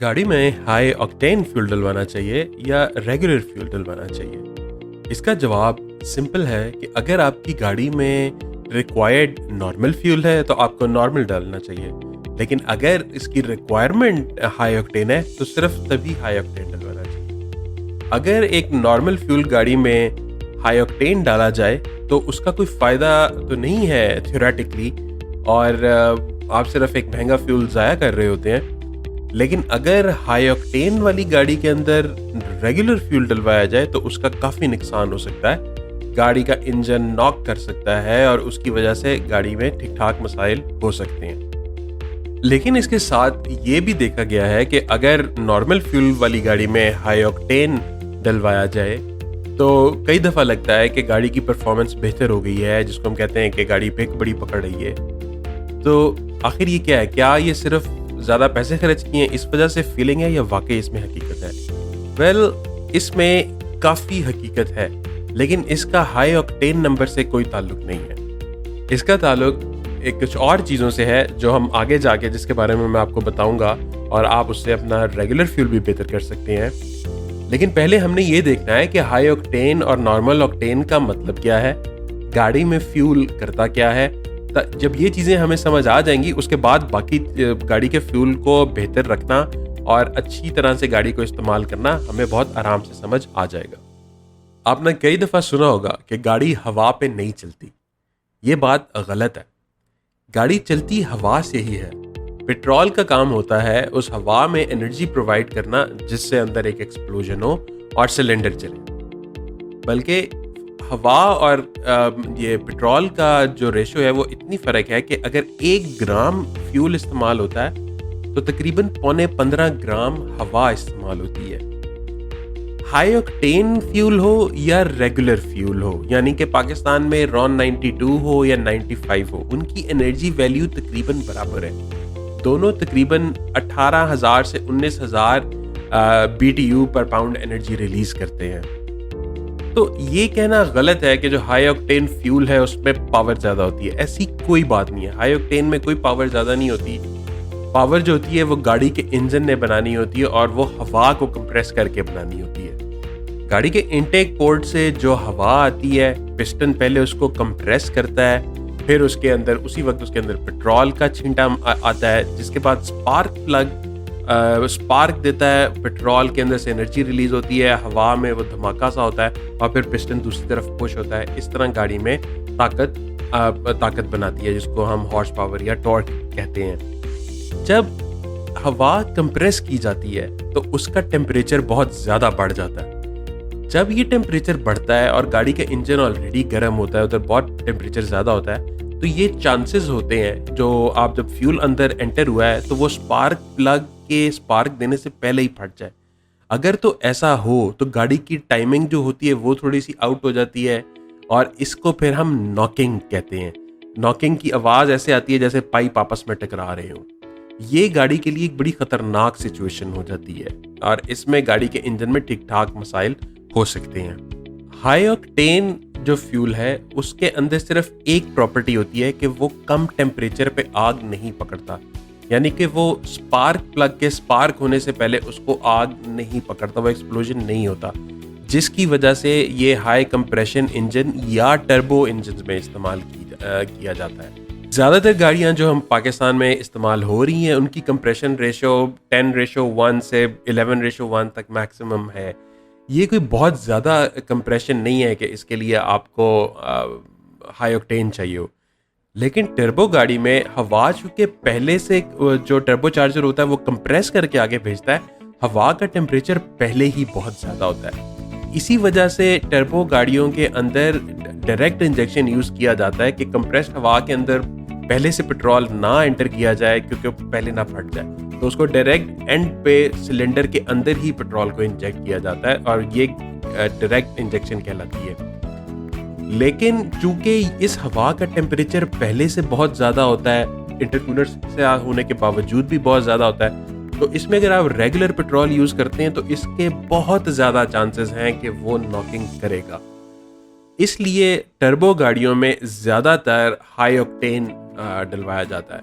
गाड़ी में high octane fuel डलवाना चाहिए या रेगुलर फ्यूल डलवाना चाहिए? इसका जवाब सिंपल है कि अगर आपकी गाड़ी में रिक्वायर्ड नॉर्मल फ्यूल है तो आपको नॉर्मल डालना चाहिए, लेकिन अगर इसकी रिक्वायरमेंट हाई ऑक्टेन है तो सिर्फ तभी हाई ऑक्टेन डलवाना चाहिए। अगर एक नॉर्मल फ्यूल गाड़ी में हाई ऑक्टेन डाला जाए तो उसका कोई फ़ायदा तो नहीं है थ्योरेटिकली, और आप सिर्फ एक महंगा फ्यूल ज़ाया कर रहे होते हैं। लेकिन अगर हाई ऑक्टेन वाली गाड़ी के अंदर रेगुलर फ्यूल डलवाया जाए तो उसका काफ़ी नुकसान हो सकता है। गाड़ी का इंजन नॉक कर सकता है और उसकी वजह से गाड़ी में ठीक ठाक मसाइल हो सकते हैं। लेकिन इसके साथ ये भी देखा गया है कि अगर नॉर्मल फ्यूल वाली गाड़ी में हाई ऑक्टेन डलवाया जाए तो कई दफ़ा लगता है कि गाड़ी की परफॉर्मेंस बेहतर हो गई है, जिसको हम कहते हैं कि गाड़ी ब्रेक बड़ी पकड़ रही है। तो आखिर ये क्या है? क्या ये सिर्फ ज़्यादा पैसे खर्च किए इस वजह से फीलिंग है या वाकई इसमें हकीकत है? वेल, इसमें काफ़ी हकीकत है, लेकिन इसका हाई ऑक्टेन नंबर से कोई ताल्लुक नहीं है। इसका ताल्लुक एक कुछ और चीज़ों से है जो हम आगे जाके जिसके बारे में मैं आपको बताऊंगा, और आप उससे अपना रेगुलर फ्यूल भी बेहतर कर सकते हैं। लेकिन पहले हमने ये देखना है कि हाई ऑक्टेन और नॉर्मल ऑक्टेन का मतलब क्या है, गाड़ी में फ्यूल करता क्या है। जब ये चीज़ें हमें समझ आ जाएंगी उसके बाद बाकी गाड़ी के फ्यूल को बेहतर रखना और अच्छी तरह से गाड़ी को इस्तेमाल करना हमें बहुत आराम से समझ आ जाएगा। आपने कई दफ़ा सुना होगा कि गाड़ी हवा पे नहीं चलती। ये बात गलत है। गाड़ी चलती हवा से ही है। पेट्रोल का काम होता है उस हवा में एनर्जी प्रोवाइड करना जिससे अंदर एक एक्सप्लोजन हो और सिलेंडर चले। बल्कि हवा और ये पेट्रोल का जो रेशो है वो इतनी फ़र्क है कि अगर 1 ग्राम फ्यूल इस्तेमाल होता है तो तकरीबन 15.25 ग्राम हवा इस्तेमाल होती है। हाई ऑक्टेन फ्यूल हो या रेगुलर फ्यूल हो, यानी कि पाकिस्तान में रॉन 92 हो या 95 हो, उनकी एनर्जी वैल्यू तकरीबन बराबर है। दोनों तकरीबन 18,000 से 19,000 BTU पर पाउंड एनर्जी रिलीज करते हैं। तो ये कहना गलत है कि जो हाई ऑक्टेन फ्यूल है उसमें पावर ज़्यादा होती है। ऐसी कोई बात नहीं है। हाई ऑक्टेन में कोई पावर ज़्यादा नहीं होती। पावर जो होती है वो गाड़ी के इंजन ने बनानी होती है और वो हवा को कंप्रेस करके बनानी होती है। गाड़ी के इनटेक पोर्ट से जो हवा आती है, पिस्टन पहले उसको कंप्रेस करता है, फिर उसके अंदर उसी वक्त उसके अंदर पेट्रोल का छींटा आता है, जिसके बाद स्पार्क प्लग स्पार्क देता है, पेट्रोल के अंदर से एनर्जी रिलीज होती है, हवा में वो धमाका सा होता है और फिर पिस्टन दूसरी तरफ पुश होता है। इस तरह गाड़ी में ताकत बनाती है, जिसको हम हॉर्स पावर या टॉर्क कहते हैं। जब हवा कंप्रेस की जाती है तो उसका टेम्परेचर बहुत ज़्यादा बढ़ जाता है। जब ये टेम्परेचर बढ़ता है और गाड़ी का इंजन ऑलरेडी गर्म होता है, उधर बहुत टेम्परेचर ज़्यादा होता है, तो ये चांसेस होते हैं जो आप जब फ्यूल अंदर एंटर हुआ है तो वो स्पार्क प्लग के स्पार्क देने से पहले ही फट जाए। अगर तो ऐसा हो तो गाड़ी की टाइमिंग जो होती है वो थोड़ी सी आउट हो जाती है और इसको फिर हम नॉकिंग कहते हैं। नॉकिंग की आवाज़ ऐसे आती है जैसे पाइप आपस में टकरा रहे हों। ये गाड़ी के लिए एक बड़ी ख़तरनाक सिचुएशन हो जाती है और इसमें गाड़ी के इंजन में ठीक ठाक मसाइल हो सकते हैं। हाई ऑक्टेन जो फ्यूल है उसके अंदर सिर्फ एक प्रॉपर्टी होती है कि वो कम टेम्परेचर पे आग नहीं पकड़ता, यानी कि वो स्पार्क प्लग के स्पार्क होने से पहले उसको आग नहीं पकड़ता, वो एक्सप्लोजन नहीं होता, जिसकी वजह से ये हाई कंप्रेशन इंजन या टर्बो इंजन में इस्तेमाल किया जाता है। ज़्यादातर गाड़ियाँ जो हम पाकिस्तान में इस्तेमाल हो रही हैं उनकी कंप्रेशन रेशो 10:1 से 11:1 तक मैक्सिमम है। ये कोई बहुत ज़्यादा कंप्रेशन नहीं है कि इसके लिए आपको हाई ऑक्टेन चाहिए हो। लेकिन टर्बो गाड़ी में हवा चूँकि पहले से जो टर्बो चार्जर होता है वो कंप्रेस करके आगे भेजता है, हवा का टेम्परेचर पहले ही बहुत ज़्यादा होता है। इसी वजह से टर्बो गाड़ियों के अंदर डायरेक्ट इंजेक्शन यूज़ किया जाता है कि कंप्रेस्ड हवा के अंदर पहले से पेट्रोल ना एंटर किया जाए क्योंकि पहले ना फट जाए, तो उसको डायरेक्ट एंड पे सिलेंडर के अंदर ही पेट्रोल को इंजेक्ट किया जाता है और ये डायरेक्ट इंजेक्शन कहलाती है। लेकिन चूंकि इस हवा का टेम्परेचर पहले से बहुत ज़्यादा होता है, इंटरकूलर से होने के बावजूद भी बहुत ज़्यादा होता है, तो इसमें अगर आप रेगुलर पेट्रोल यूज़ करते हैं तो इसके बहुत ज़्यादा चांसेस हैं कि वो नॉकिंग करेगा। इसलिए टर्बो गाड़ियों में ज़्यादातर हाई ऑक्टेन डलवाया जाता है।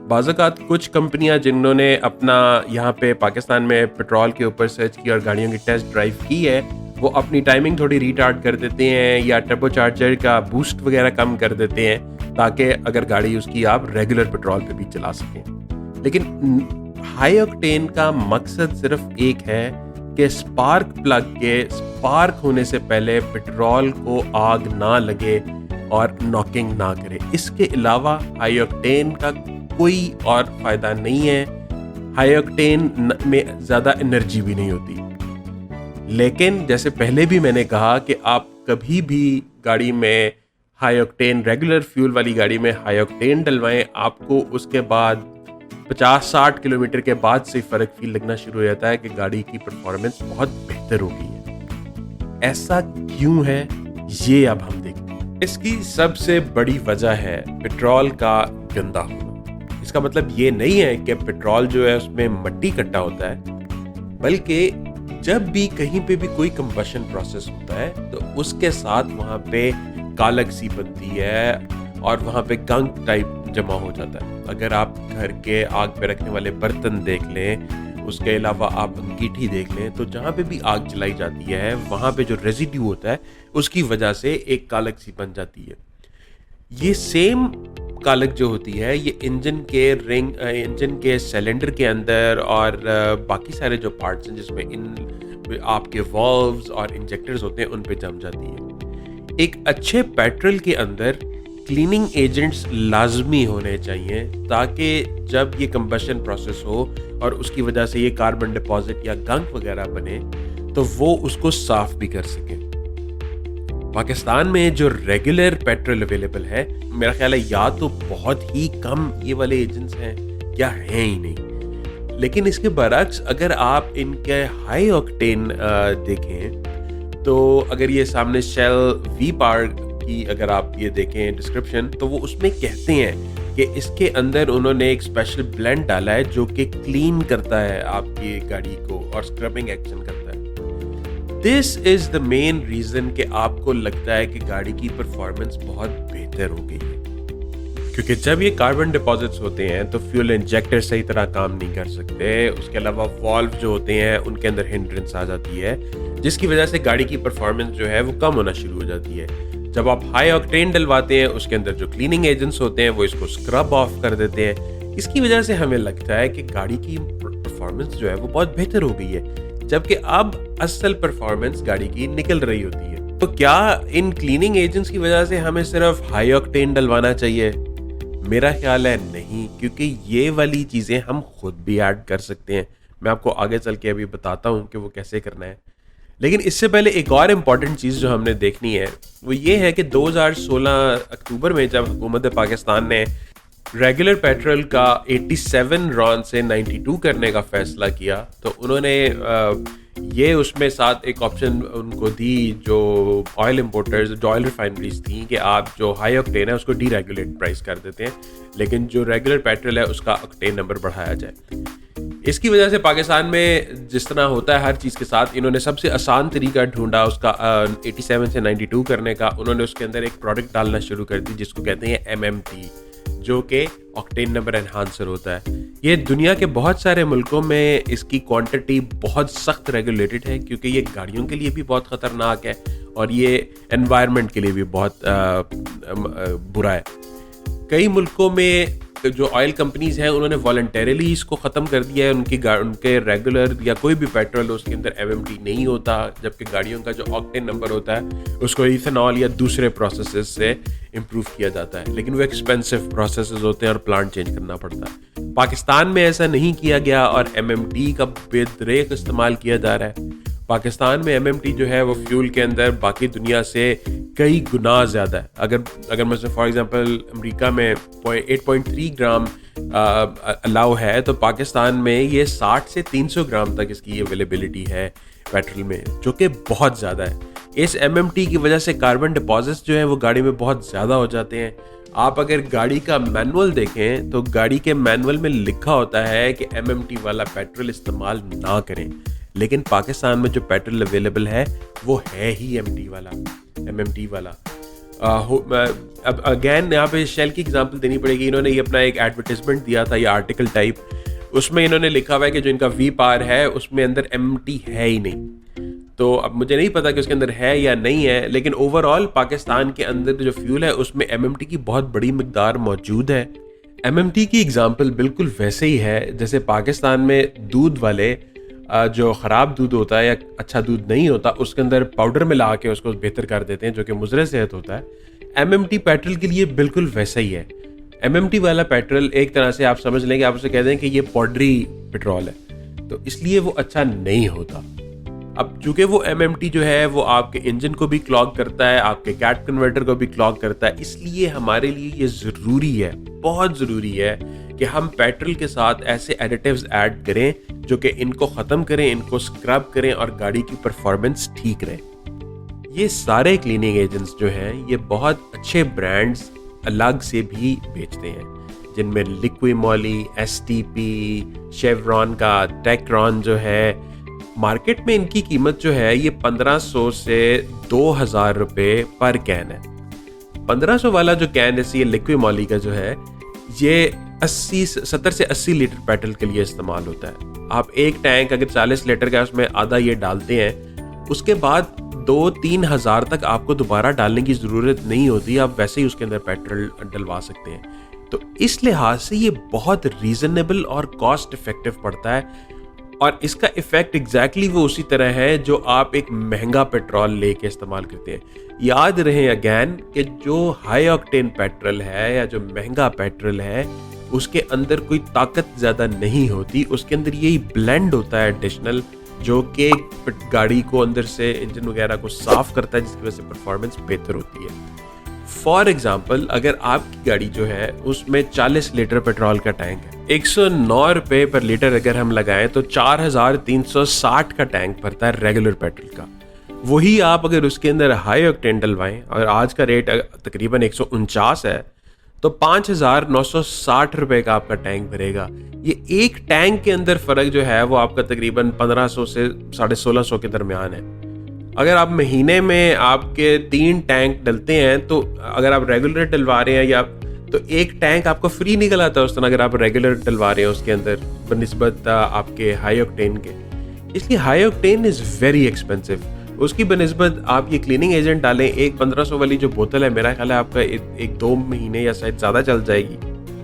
बाज़ात कुछ कंपनियां जिन्होंने अपना यहाँ पे पाकिस्तान में पेट्रोल के ऊपर सर्च की और गाड़ियों की टेस्ट ड्राइव की है, वो अपनी टाइमिंग थोड़ी रिटार्ड कर देते हैं या टर्बो चार्जर का बूस्ट वगैरह कम कर देते हैं, ताकि अगर गाड़ी उसकी आप रेगुलर पेट्रोल पे भी चला सकें। लेकिन हाई ऑक्टेन का मकसद सिर्फ एक है कि स्पार्क प्लग के स्पार्क होने से पहले पेट्रोल को आग ना लगे और नॉकिंग ना करे। इसके अलावा हाई ऑक्टेन का कोई और फायदा नहीं है। हाई ऑक्टेन में ज़्यादा एनर्जी भी नहीं होती। लेकिन जैसे पहले भी मैंने कहा कि आप कभी भी गाड़ी में हाई ऑक्टेन, रेगुलर फ्यूल वाली गाड़ी में हाई ऑक्टेन डलवाएं, आपको उसके बाद 50-60 किलोमीटर के बाद से फ़र्क फील लगना शुरू हो जाता है कि गाड़ी की परफॉर्मेंस बहुत बेहतर हो गई है। ऐसा क्यों है, ये अब हम देखते हैं। इसकी सबसे बड़ी वजह है पेट्रोल का गंदा होना। इसका मतलब ये नहीं है कि पेट्रोल जो है उसमें मट्टी इकट्ठा होता है, बल्कि जब भी कहीं पे भी कोई कंबशन प्रोसेस होता है तो उसके साथ वहाँ पे कालक सी बनती है और वहाँ पे गंक टाइप जमा हो जाता है। अगर आप घर के आग पे रखने वाले बर्तन देख लें, उसके अलावा आप अंगीठी देख लें, तो जहाँ पे भी आग जलाई जाती है वहाँ पे जो रेजिड्यू होता है उसकी वजह से एक कालक सी बन जाती है। ये सेम कालक जो होती है ये इंजन के सिलेंडर के अंदर और बाकी सारे जो पार्ट्स हैं जिसमें आपके वाल्व्स और इंजेक्टर्स होते हैं उन पे जम जाती है। एक अच्छे पेट्रोल के अंदर क्लीनिंग एजेंट्स लाजमी होने चाहिए, ताकि जब ये कंबशन प्रोसेस हो और उसकी वजह से ये कार्बन डिपॉजिट या गंक वगैरह बने तो वो उसको साफ भी कर सकें। पाकिस्तान में जो रेगुलर पेट्रोल अवेलेबल है, मेरा ख्याल है या तो बहुत ही कम ये वाले एजेंट्स हैं या हैं ही नहीं। लेकिन इसके बरक्स अगर आप इनके हाई ऑक्टेन देखें तो अगर ये सामने शेल वी पार की अगर आप ये देखें डिस्क्रिप्शन, तो वो उसमें कहते हैं कि इसके अंदर उन्होंने एक स्पेशल ब्लेंड डाला है जो कि क्लीन करता है आपकी गाड़ी को और स्क्रबिंग एक्शन करता है। This is the main reason कि आपको लगता है कि गाड़ी की परफॉर्मेंस बहुत बेहतर हो गई है, क्योंकि जब ये कार्बन डिपॉजिट्स होते हैं तो फ्यूल इंजेक्टर सही तरह काम नहीं कर सकते। उसके अलावा वाल्व जो होते हैं उनके अंदर हिंड्रेंस आ जाती है, जिसकी वजह से गाड़ी की परफॉर्मेंस जो है वो कम होना शुरू हो जाती है। जब आप हाई ऑक्टेन डलवाते हैं उसके अंदर जो क्लीनिंग एजेंट्स होते हैं वो इसको स्क्रब ऑफ कर देते हैं। इसकी वजह से हमें लगता है कि गाड़ी की परफॉर्मेंस जो है वो बहुत बेहतर हो गई है, जबकि अब असल परफॉर्मेंस गाड़ी की निकल रही होती है। तो क्या इन क्लीनिंग एजेंट्स की वजह से हमें सिर्फ हाई ऑक्टेन डलवाना चाहिए? मेरा ख्याल है नहीं, क्योंकि ये वाली चीज़ें हम खुद भी ऐड कर सकते हैं। मैं आपको आगे चल के अभी बताता हूँ कि वो कैसे करना है। लेकिन इससे पहले एक और इम्पॉर्टेंट चीज़ जो हमने देखनी है वो ये है कि 2016 अक्टूबर में जब हुकूमत पाकिस्तान ने रेगुलर पेट्रोल का 87 रॉन से 92 करने का फैसला किया, तो उन्होंने ये उसमें साथ एक ऑप्शन उनको दी जो ऑयल इंपोर्टर्स, जो ऑयल रिफाइनरीज थी, कि आप जो हाई ऑक्टेन है उसको डीरेगुलेट प्राइस कर देते हैं, लेकिन जो रेगुलर पेट्रोल है उसका ऑक्टेन नंबर बढ़ाया जाए। इसकी वजह से पाकिस्तान में जिस तरह होता है हर चीज़ के साथ, इन्होंने सबसे आसान तरीका ढूंढा उसका 87 से 92 करने का। उन्होंने उसके अंदर एक प्रोडक्ट डालना शुरू कर दी जिसको कहते हैं MMT, जो कि ऑक्टेन नंबर एनहांसर होता है। ये दुनिया के बहुत सारे मुल्कों में इसकी क्वांटिटी बहुत सख्त रेगुलेटेड है, क्योंकि ये गाड़ियों के लिए भी बहुत ख़तरनाक है और ये एनवायरनमेंट के लिए भी बहुत बुरा है। कई मुल्कों में जो ऑयल कंपनीज हैं उन्होंने वॉलंटरीली इसको ख़त्म कर दिया है। उनके रेगुलर या कोई भी पेट्रोल उसके अंदर MMT नहीं होता, जबकि गाड़ियों का जो ऑक्टेन नंबर होता है उसको इथेनॉल या दूसरे प्रोसेसेस से इम्प्रूव किया जाता है, लेकिन वो एक्सपेंसिव प्रोसेसेस होते हैं और प्लांट चेंज करना पड़ता है। पाकिस्तान में ऐसा नहीं किया गया और MMT का बेदरेक इस्तेमाल किया जा रहा है। पाकिस्तान में MMT जो है वो फ्यूल के अंदर बाकी दुनिया से कई गुना ज़्यादा है। अगर मैं फॉर एग्जांपल अमेरिका में 8.3 ग्राम अलाउ है, तो पाकिस्तान में ये 60 से 300 ग्राम तक इसकी अवेलेबिलिटी है पेट्रोल में, जो कि बहुत ज़्यादा है। इस MMT की वजह से कार्बन डिपॉजिट्स जो हैं वो गाड़ी में बहुत ज़्यादा हो जाते हैं। आप अगर गाड़ी का मैनुअल देखें तो गाड़ी के मैनुअल में लिखा होता है कि MMT वाला पेट्रोल इस्तेमाल ना करें, लेकिन पाकिस्तान में जो पेट्रोल अवेलेबल है वो है ही MMT वाला। अब अगेन यहाँ पे शेल की एग्जांपल देनी पड़ेगी। इन्होंने ये अपना एक एडवर्टाइजमेंट दिया था, ये आर्टिकल टाइप, उसमें इन्होंने लिखा हुआ है कि जो इनका वी पार है उसमें अंदर एमटी है ही नहीं। तो अब मुझे नहीं पता कि उसके अंदर है या नहीं है, लेकिन ओवरऑल पाकिस्तान के अंदर जो फ्यूल है उसमें एमएमटी की बहुत बड़ी मिकदार मौजूद है। एमएमटी की एग्जांपल बिल्कुल वैसे ही है जैसे पाकिस्तान में दूध वाले जो ख़राब दूध होता है या अच्छा दूध नहीं होता उसके अंदर पाउडर मिला के उसको बेहतर कर देते हैं, जो कि मुज़र सेहत होता है। एमएमटी पेट्रोल के लिए बिल्कुल वैसा ही है। एमएमटी वाला पेट्रोल एक तरह से आप समझ लेंगे, आप उसे कह दें कि ये पाउडरी पेट्रोल है, तो इसलिए वो अच्छा नहीं होता। अब चूंकि वो एमएमटी जो है वो आपके इंजन को भी क्लॉग करता है, आपके कैट कन्वर्टर को भी क्लॉग करता है, इसलिए हमारे लिए ये ज़रूरी है, बहुत ज़रूरी है कि हम पेट्रोल के साथ ऐसे एडिटिव्स ऐड करें जो कि इनको ख़त्म करें, इनको स्क्रब करें और गाड़ी की परफॉर्मेंस ठीक रहे। ये सारे क्लीनिंग एजेंट्स जो हैं ये बहुत अच्छे ब्रांड्स अलग से भी बेचते हैं, जिनमें लिक्विमोली, एसटीपी, शेवरॉन का टेक्रॉन जो है। मार्केट में इनकी कीमत जो है ये 1500 से 2000 रुपये पर कैन है। 1500 वाला जो कैन है ये लिक्विमोली का जो है ये 70 से 80 लीटर पेट्रोल के लिए इस्तेमाल होता है। आप एक टैंक अगर 40 लीटर का उसमें आधा ये डालते हैं, उसके बाद 2-3 हज़ार तक आपको दोबारा डालने की ज़रूरत नहीं होती, आप वैसे ही उसके अंदर पेट्रोल डलवा सकते हैं। तो इस लिहाज से ये बहुत रीज़नेबल और कॉस्ट इफ़ेक्टिव पड़ता है, और इसका इफ़ेक्ट एग्जैक्टली वो उसी तरह है जो आप एक महंगा पेट्रोल लेके इस्तेमाल करते हैं। याद रहे अगैन कि जो हाई ऑक्टेन पेट्रोल है या जो महंगा पेट्रोल है उसके अंदर कोई ताकत ज़्यादा नहीं होती, उसके अंदर यही ब्लेंड होता है एडिशनल, जो कि गाड़ी को अंदर से इंजन वगैरह को साफ करता है, जिसकी वजह से परफॉर्मेंस बेहतर होती है। फॉर एग्जाम्पल, अगर आपकी गाड़ी जो है उसमें 40 लीटर पेट्रोल का टैंक है, 109 रुपये पर लीटर अगर हम लगाएं तो 4360 का टैंक भरता है रेगुलर पेट्रोल का। वही आप अगर उसके अंदर हाई ऑक्टेन डलवाएं, और आज का रेट तकरीबन 149 है, तो 5960 रुपये का आपका टैंक भरेगा। ये एक टैंक के अंदर फ़र्क जो है वो आपका तकरीबन 1500 से 1650 के दरमियान है। अगर आप महीने में आपके 3 टैंक डलते हैं, तो अगर आप रेगुलर डलवा रहे हैं या तो एक टैंक आपको फ्री निकल आता है उस तरह, अगर आप रेगुलर डलवा रहे हैं उसके अंदर बनिस्बत आपके हाई ऑक्टेन के। इसलिए high octane is very expensive. उसकी बनिस्बत आप ये क्लीनिंग एजेंट डालें, एक 1500 वाली जो बोतल है मेरा ख्याल है आपका एक 2 महीने या शायद ज़्यादा चल जाएगी,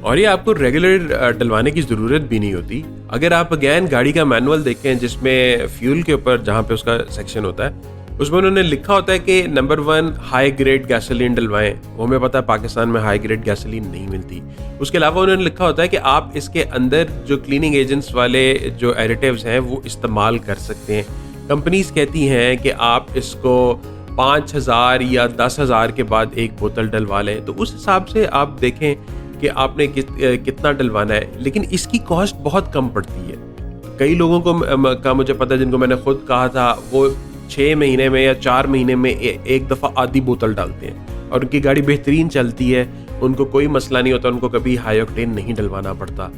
और ये आपको रेगुलर डलवाने की ज़रूरत भी नहीं होती। अगर आप अगैन गाड़ी का मैनुअल देखें जिसमें फ्यूल के ऊपर जहाँ पे उसका सेक्शन होता है, उसमें उन्होंने लिखा होता है कि नंबर 1 हाई ग्रेड गैसोलीन डलवाएं। वो हमें पता है पाकिस्तान में हाई ग्रेड गैसोलीन नहीं मिलती। उसके अलावा उन्होंने लिखा होता है कि आप इसके अंदर जो क्लीनिंग एजेंट्स वाले जो एडिटिव्स हैं वो इस्तेमाल कर सकते हैं। कंपनीज कहती हैं कि आप इसको 5000 या 10,000 के बाद एक बोतल डलवा लें, तो उस हिसाब से आप देखें कि आपने कितना डलवाना है, लेकिन इसकी कॉस्ट बहुत कम पड़ती है। कई लोगों का मुझे पता है जिनको मैंने खुद कहा था, वो 6 महीने में या 4 महीने में एक दफ़ा आधी बोतल डालते हैं और उनकी गाड़ी बेहतरीन चलती है, उनको कोई मसला नहीं होता, उनको कभी हाई ऑक्टेन नहीं डलवाना पड़ता।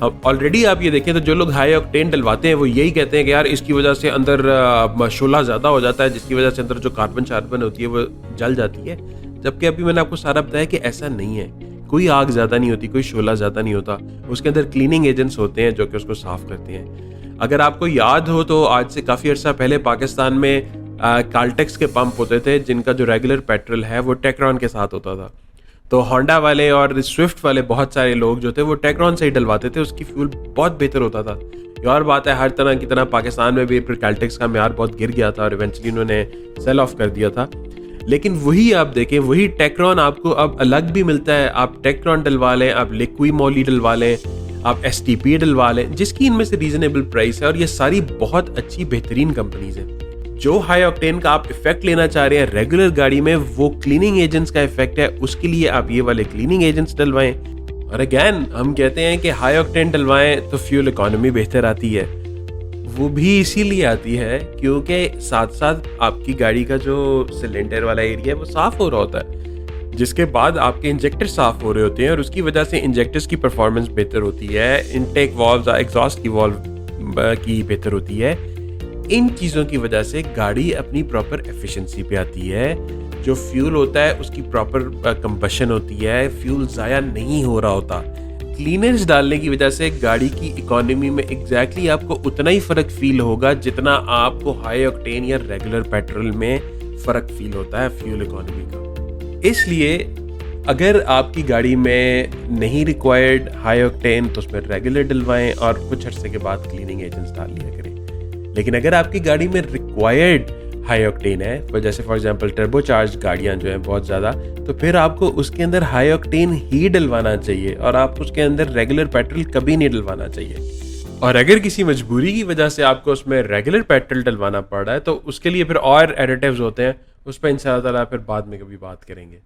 अब ऑलरेडी आप ये देखें तो जो लोग हाई ऑक्टेन डलवाते हैं वो यही कहते हैं कि यार इसकी वजह से अंदर शोला ज़्यादा हो जाता है, जिसकी वजह से अंदर जो कार्बन शार्बन होती है वो जल जाती है। जबकि अभी मैंने आपको सारा बताया कि ऐसा नहीं है, कोई आग ज़्यादा नहीं होती, कोई शोला ज़्यादा नहीं होता। उसके अंदर क्लीनिंग एजेंट्स होते हैं जो कि उसको साफ़ करते हैं। अगर आपको याद हो तो आज से काफ़ी अर्सा पहले पाकिस्तान में काल्टेक्स के पंप होते थे जिनका जो रेगुलर पेट्रोल है वो टेक्रॉन के साथ होता था। तो होंडा वाले और स्विफ्ट वाले बहुत सारे लोग जो थे वो टेक्रॉन से ही डलवाते थे, उसकी फ्यूल बहुत बेहतर होता था। ये और बात है, हर तरह की तरह पाकिस्तान में भी फिर काल्टेक्स का म्यार बहुत गिर गया था और इवेंचुअली उन्होंने सेल ऑफ कर दिया था। लेकिन वही आप देखें, वही टेक्रॉन आपको अब अलग भी मिलता है। आप टेक्रॉन डलवा लें, आप लिक्विमोली डलवा लें, आप एसटीपी डलवा लें, जिसकी इनमें से रीजनेबल प्राइस है, और ये सारी बहुत अच्छी बेहतरीन कंपनीज हैं। जो हाई ऑक्टेन का आप इफेक्ट लेना चाह रहे हैं रेगुलर गाड़ी में, वो क्लीनिंग एजेंट्स का इफेक्ट है, उसके लिए आप ये वाले क्लीनिंग एजेंट्स डलवाएं। और अगैन हम कहते हैं कि हाई ऑक्टेन डलवाएं तो फ्यूल इकोनॉमी बेहतर आती है। वो भी इसीलिए आती है क्योंकि साथ साथ आपकी गाड़ी का जो सिलेंडर वाला एरिया है वो साफ हो रहा होता है, जिसके बाद आपके इंजेक्टर साफ हो रहे होते हैं और उसकी वजह से इंजेक्टर्स की परफॉर्मेंस बेहतर होती है, इनटेक वाल्व, एग्जॉस्ट की वाल्व की बेहतर होती है। इन चीज़ों की वजह से गाड़ी अपनी प्रॉपर एफिशिएंसी पे आती है, जो फ्यूल होता है उसकी प्रॉपर कंबशन होती है, फ्यूल ज़ाया नहीं हो रहा होता। क्लीनर्स डालने की वजह से गाड़ी की इकोनॉमी में एग्जैक्टली आपको उतना ही फ़र्क फील होगा जितना आपको हाई ऑक्टेन या रेगुलर पेट्रोल में फ़र्क फील होता है फ्यूल इकोनॉमी का। इसलिए अगर आपकी गाड़ी में नहीं रिक्वायर्ड हाई ऑक्टेन तो उसमें रेगुलर डलवाएं और कुछ अरसे के बाद क्लीनिंग एजेंट्स डाल लिया करें। लेकिन अगर आपकी गाड़ी में रिक्वायर्ड हाई ऑक्टेन है, जैसे फॉर एग्जांपल टर्बोचार्ज गाड़ियां जो हैं बहुत ज़्यादा, तो फिर आपको उसके अंदर हाई ऑक्टेन ही डलवाना चाहिए और आप उसके अंदर रेगुलर पेट्रोल कभी नहीं डलवाना चाहिए। और अगर किसी मजबूरी की वजह से आपको उसमें रेगुलर पेट्रोल डलवाना पड़ रहा है तो उसके लिए फिर और एडिटिव्स होते हैं, उस पर इंशाल्लाह ताला फिर बाद में कभी बात करेंगे।